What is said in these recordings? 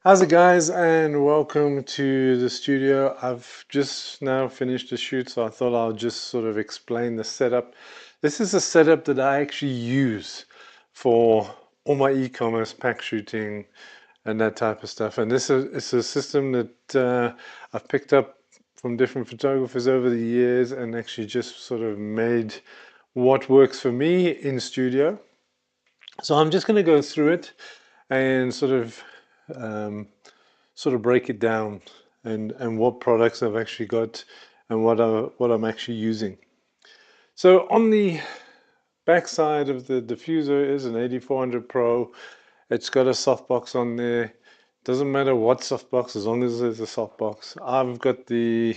How's it guys, and welcome to the studio. I've just now finished the shoot, so I thought I'll just sort of explain the setup. This is a setup that I actually use for all my e-commerce pack shooting and that type of stuff. And it's a system that I've picked up from different photographers over the years and actually just sort of made what works for me in studio. So I'm just going to go through it and um, sort of break it down and what products I've actually got and what I'm actually using. So on the back side of the diffuser is an 8400 Pro. It's got a softbox on there. Doesn't matter what softbox, as long as there's a softbox. I've got the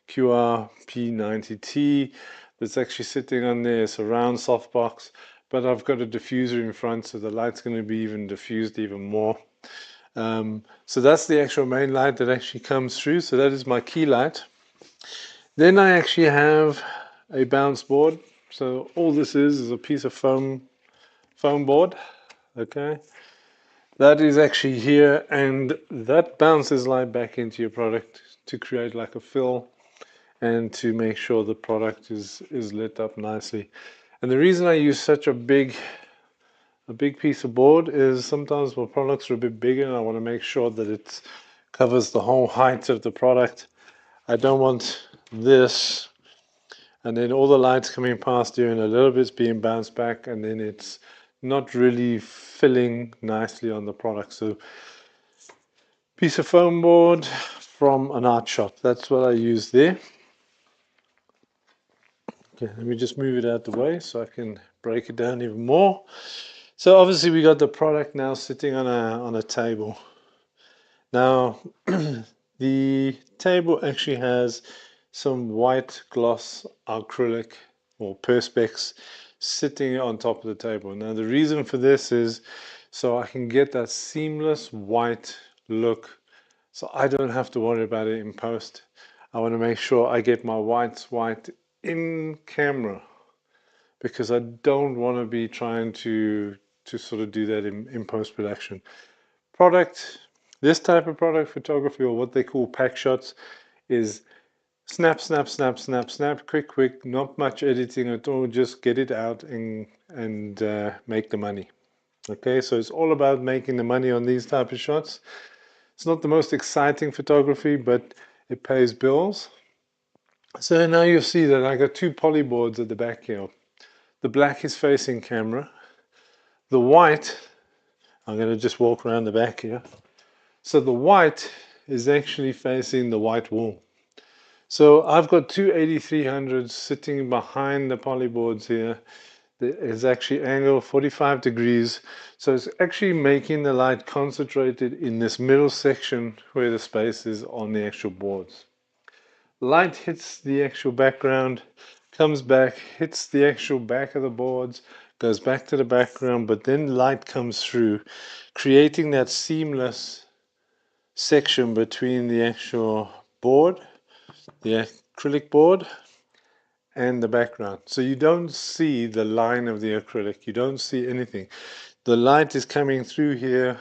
QRP90T that's actually sitting on there. It's a round softbox, but I've got a diffuser in front, so the light's going to be even diffused even more. So that's the actual main light that actually comes through. So that is my key light. Then I actually have a bounce board. So all this is a piece of foam board. Okay, that is actually here, and that bounces light back into your product to create like a fill and to make sure the product is lit up nicely. And the reason I use such a big piece of board is sometimes my products are a bit bigger and I want to make sure that it covers the whole height of the product. I don't want this and then all the lights coming past you and a little bit's being bounced back and then it's not really filling nicely on the product. So piece of foam board from an art shop, that's what I use there. Okay, let me just move it out the way so I can break it down even more. So obviously we got the product now sitting on a table. Now the table actually has some white gloss acrylic or perspex sitting on top of the table. Now the reason for this is so I can get that seamless white look, so I don't have to worry about it in post. I want to make sure I get my whites white in camera because I don't want to be trying to sort of do that in post-production. This type of product photography, or what they call pack shots, is snap, snap, snap, snap, snap, quick, quick, not much editing at all, just get it out and make the money. Okay, so it's all about making the money on these type of shots. It's not the most exciting photography, but it pays bills. So now you'll see that I got two poly boards at the back here. The black is facing camera. The white, I'm going to just walk around the back here. So the white is actually facing the white wall. So I've got two 8300s sitting behind the polyboards here. It's actually angled 45 degrees. So it's actually making the light concentrated in this middle section where the space is on the actual boards. Light hits the actual background, comes back, hits the actual back of the boards, goes back to the background, but then light comes through, creating that seamless section between the actual board, the acrylic board, and the background. So you don't see the line of the acrylic, you don't see anything. The light is coming through here,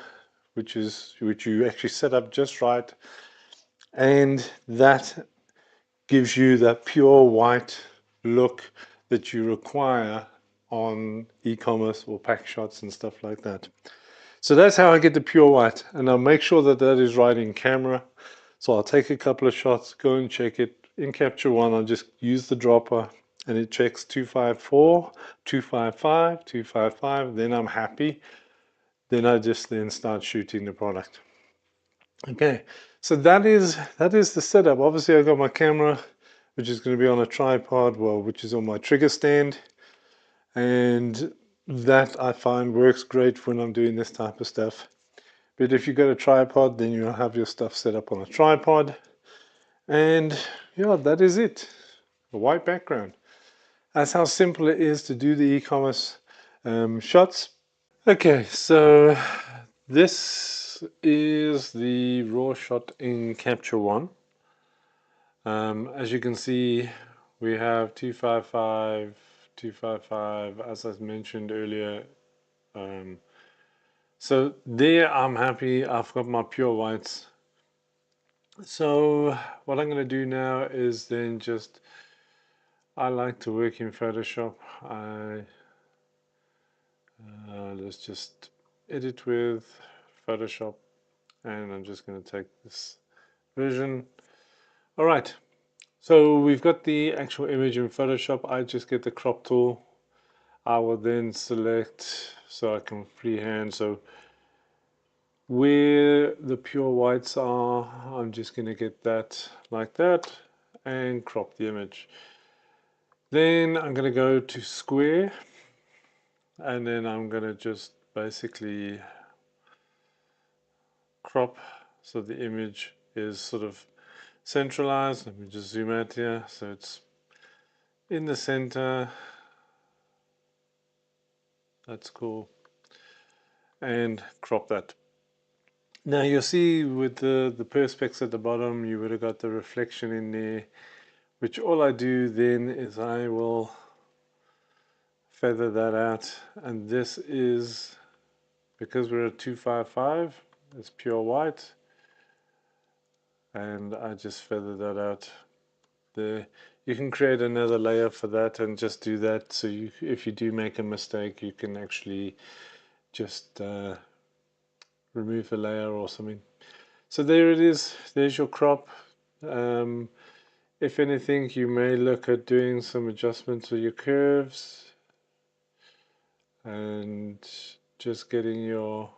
which you actually set up just right, and that gives you that pure white look that you require on e-commerce or pack shots and stuff like that. So that's how I get the pure white, and I'll make sure that that is right in camera. So I'll take a couple of shots, go and check it. In Capture One, I'll just use the dropper and it checks 254, 255, 255. Then I'm happy. Then I just start shooting the product. Okay, so that is the setup. Obviously I got my camera, which is going to be on a tripod, well, which is on my trigger stand, and that I find works great when I'm doing this type of stuff. But if you've got a tripod, then you'll have your stuff set up on a tripod, and yeah, that is it. A white background. That's how simple it is to do the e-commerce shots. Okay, so this is the raw shot in Capture One. As you can see, we have 255, 255, as I mentioned earlier, So there I'm happy. I've got my pure whites. So what I'm going to do now is then just, I like to work in Photoshop. Let's just edit with Photoshop, and I'm just going to take this version. All right, so we've got the actual image in Photoshop. I just get the crop tool. I will then select so I can freehand. So where the pure whites are, I'm just going to get that like that and crop the image. Then I'm going to go to square, and then I'm going to just basically crop so the image is sort of centralized. Let me just zoom out here so it's in the center. That's cool. And crop that. Now you'll see with the perspex at the bottom, you would have got the reflection in there, which all I do then is I will feather that out. And this is, because we're at 255, it's pure white. And I just feather that out there. You can create another layer for that and just do that. So if you do make a mistake, you can actually just remove a layer or something. So there it is. There's your crop. If anything, you may look at doing some adjustments to your curves and just getting your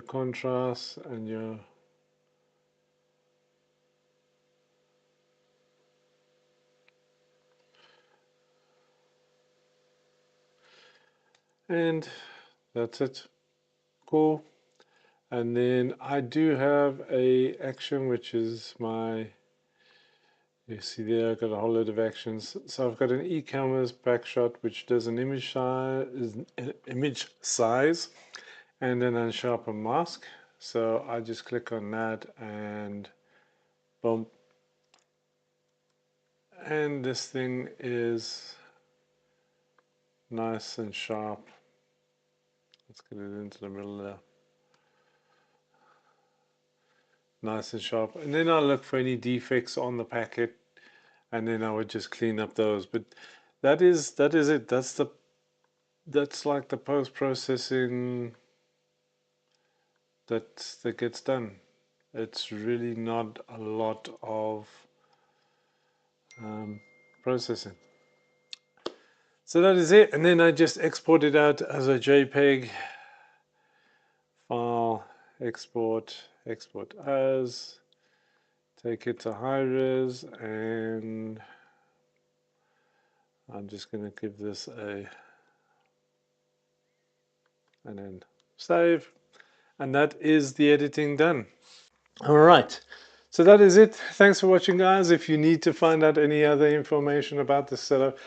contrast and your and that's it. Cool. And then I do have a action, which is my, you see there, I've got a whole load of actions. So I've got an e-commerce backshot, which does an image size, and then unsharpen mask. So I just click on that and boom. And this thing is nice and sharp. Let's get it into the middle there. Nice and sharp. And then I'll look for any defects on the packet, and then I would just clean up those. But that is it. That's like the post-processing that gets done. It's really not a lot of processing. So that is it, and then I just export it out as a JPEG file, export as, take it to high res, and I'm just going to give this and then save, and that is the editing done. All right, so that is it. Thanks for watching, guys. If you need to find out any other information about this setup,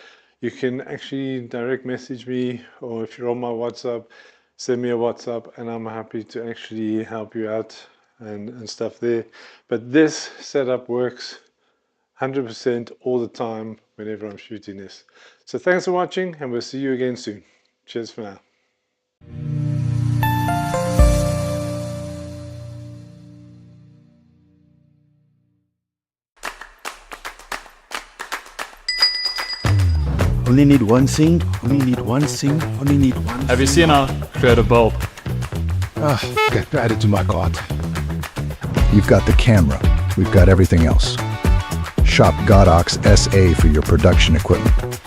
you can actually direct message me, or if you're on my WhatsApp, send me a WhatsApp, and I'm happy to actually help you out and stuff there. But this setup works 100% all the time whenever I'm shooting this. So thanks for watching, and we'll see you again soon. Cheers for now. Only need one scene, only need one scene, only need one. Have you seen our creative bulb? Okay, add it to my cart. You've got the camera, we've got everything else. Shop Godox SA for your production equipment.